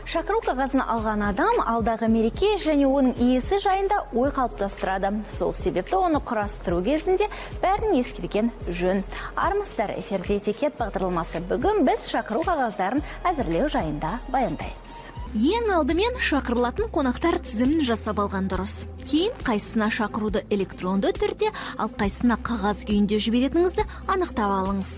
Шақыру қағазын алған адам алдағы мереке және оның иесі жайында ой қалыптастырады. Сол себепті оны құрастыру кезінде бәрін ескерген жөн. Армысыздар, эфирде этикет бағдарламасы. Бүгін біз шақыру қағаздарын әзірлеу жайында баяндаймыз. Ең алдымен шақырылатын қонақтар тізімін жасап алған дұрыс. Кейін қайсына шақыруды электронды түрде, ал қайсына қағаз күйінде жіберетіңізді анықтап алыңыз.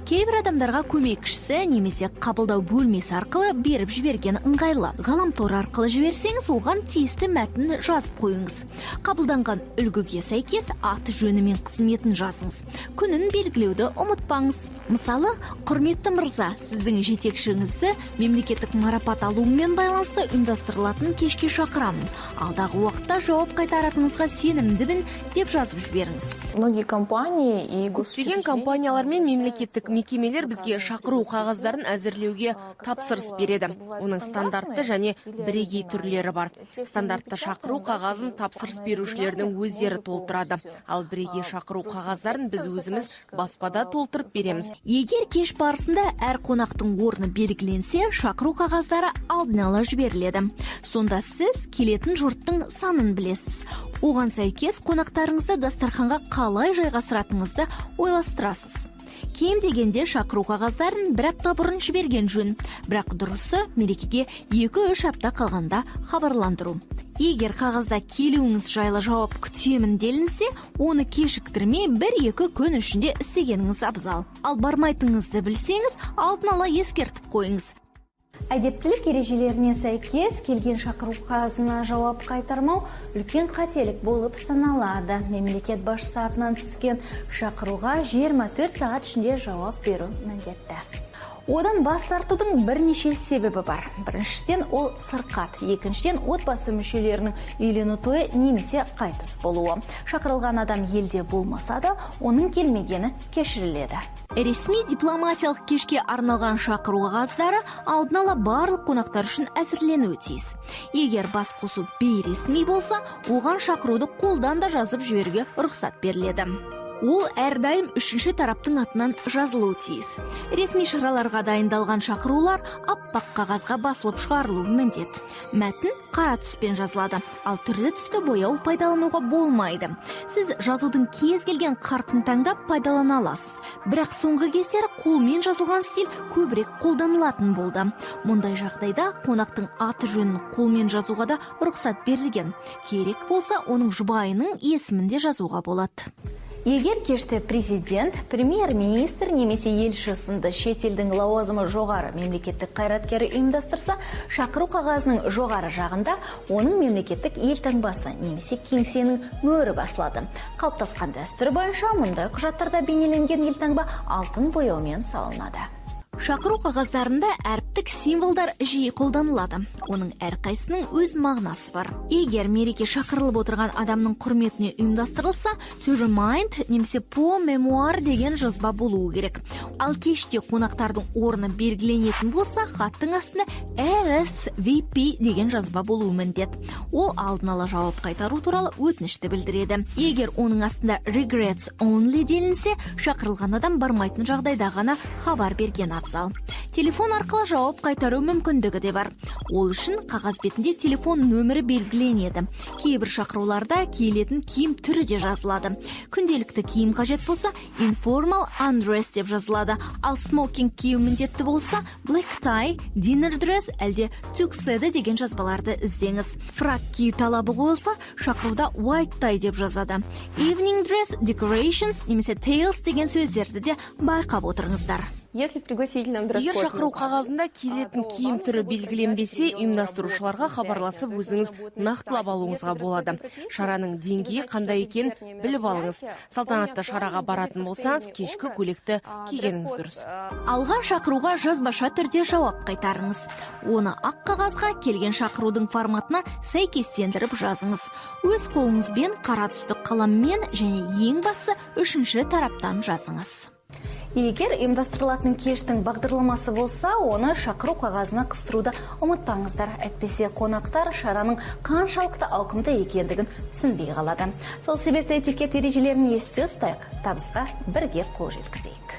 Кейбір адамдарға көмекшісі немесе қабылдау бөлмесі арқылы беріп жіберген ыңғайлы. Ғаламтор арқылы жіберсеңіз, оған тиісті мәтін жазып қойыңыз. Қабылданған үлгіге сәйкес аты жөні мен қызметін жазыңыз. Күнін белгілеуді ұмытпаңыз. Мысалы, құрметті мырза, сіздің жетекшіңізді мемлекеттік марапат алуымен байланысты ұйымдастырылатын кешке шақырамын. Алдағы уақытта жауап қайтаратыныңызға сенімдімін деп жазып жіберіңіз. Многие компании и көптеген компаниялар мен мемлекеттік мекемелер бізге шақыру қағаздарын әзірлеуге тапсырыс береді. Оның стандартты және бірегей түрлері бар. Стандартты шақыру қағазын тапсырыс берушілердің өздері толтырады. Ал бірегей шақыру қағаздарын біз өзіміз баспада толтырып береміз. Егер кеш барысында әр қонақтың орны белгіленсе, шақыру қағаздары алдын ала жіберіледі. Сонда сіз келетін жұрттың санын білесіз. Оған сәйкес қонақтарыңызды дастарханға қалай жайғастыратыныңызды ойластырасыз. Кем дегенде шақыру қағаздарын бір апта бұрын жіберген жөн. Бірақ дұрысы мерекеге 2-3 апта қалғанда хабарландыру. Егер қағазда келуіңіз жайлы жауап күтемін делінсе, оны кешіктірмей 1-2 күн ішінде істегеніңіз абзал. Ал бармайтыныңызды білсеңіз, алдын ала ескертіп қойыңыз. Әдептілік ережелеріне сәйкес келген шақыру қағазына жауап қайтармау үлкен қателік болып саналады. Мемлекет басшысы атынан түскен шақыруға 24 сағат ішінде жауап беру міндетті. Одан бас тартудың бірнеше себебі бар. Біріншіден ол сырқат, екіншіден отбасы мүшелерінің үйлену тойы немесе қайтыс болуы. Шақырылған адам елде болмаса да, оның келмегені кешіріледі. Ресми дипломатиялық кешке арналған шақыру қағаздары алдын ала барлық қонақтар үшін әзірленуі тиіс. Егер бас қосу бейресми болса, оған шақыруды қолдан да жазып жіберуге рұқсат беріледі. Ол әрдайым үшінші тараптың атынан жазылуы тиіс. Ресми шараларға дайындалған шақырулар аппақ қағазға басылып шығарылуы міндет. Мәтін қара түспен жазылады, ал түрлі түсті бояу пайдалануға болмайды. Сіз жазудың кез келген қарпін таңдап пайдалана аласыз. Бірақ соңғы кездері қолмен жазылған стиль көбірек қолданылатын болды. Мұндай жағдайда қонақтың аты жөнін қолмен жазуға да рұқсат берілген. Керек болса, оның жұбайының есімін де жазуға болады. Егер кеште президент, премьер-министр немесе елші сынды шетелдің лауазымы жоғары мемлекеттік қайраткері ұйымдастырса, шақыру қағазының жоғары жағында оның мемлекеттік елтаңбасы немесе кеңсенің мөрі басылады. Қалыптасқан дәстүр бойынша мұндай құжаттарда бейнеленген елтаңба алтын бояумен салынады. Шақыру қағаздарында әріптік символдар жиі қолданылады. Оның әрқайсының өз мағынасы бар. Егер мереке шақырылып отырған адамның құрметіне ұйымдастырылса, to remind немесе по мемуар деген жазба болуы керек. Ал кеште қонақтардың орны белгіленетін болса, хаттың астында RSVP деген жазба болуы міндет. Ол алдын ала жауап қайтару туралы өтінішті білдіреді. Егер оның астында regrets only делінсе, шақырылған адам бармайтын жағдайда ғана хабар берген абзал. Телефон арқылы жауап қайтару мүмкіндігі де бар. Ол үшін қағаз бетінде телефон нөмірі белгіленеді. Кейбір шақыруларда киілетін киім түрі де жазылады. Күнделікті киім қажет болса, informal undress деп жазылады. Ал smoking киім міндетті болса, black tie, dinner dress әлде tuxedo деген жазбаларды іздеңіз. Фрак кию талабы қойылса, шақыруда white tie деп жазады. Evening dress, decorations немесе tails деген сөздерді де байқап отырыңыздар. Егер шақыру қағазында келетін киім түрі белгіленбесе, ұйымдастырушыларға хабарласып өзіңіз нақтылап алуыңызға болады. Шараның деңгейі қандай екен біліп алыңыз. Салтанатты шараға баратын болсаңыз, кешкі көйлекті кигеніңіз дұрыс. Алған шақыруға жазбаша түрде жауап қайтарыңыз. Оны ақ қағазға келген шақырудың форматына сәйкестендіріп жазыңыз. Өз қолыңызбен қара түсті қаламмен және ең бастысы үшінші тараптан жазыңыз. Егер ұйымдастырылатын кештің бағдарламасы болса, оны шақыру қағазына қыстыруды ұмытпаңыздар. Әйтпесе қонақтар шараның қаншалықты ауқымды екендігін түсінбей қалады. Сол себепті этикет ережелерін есте ұстайық, табысқа бірге қол жеткізейік.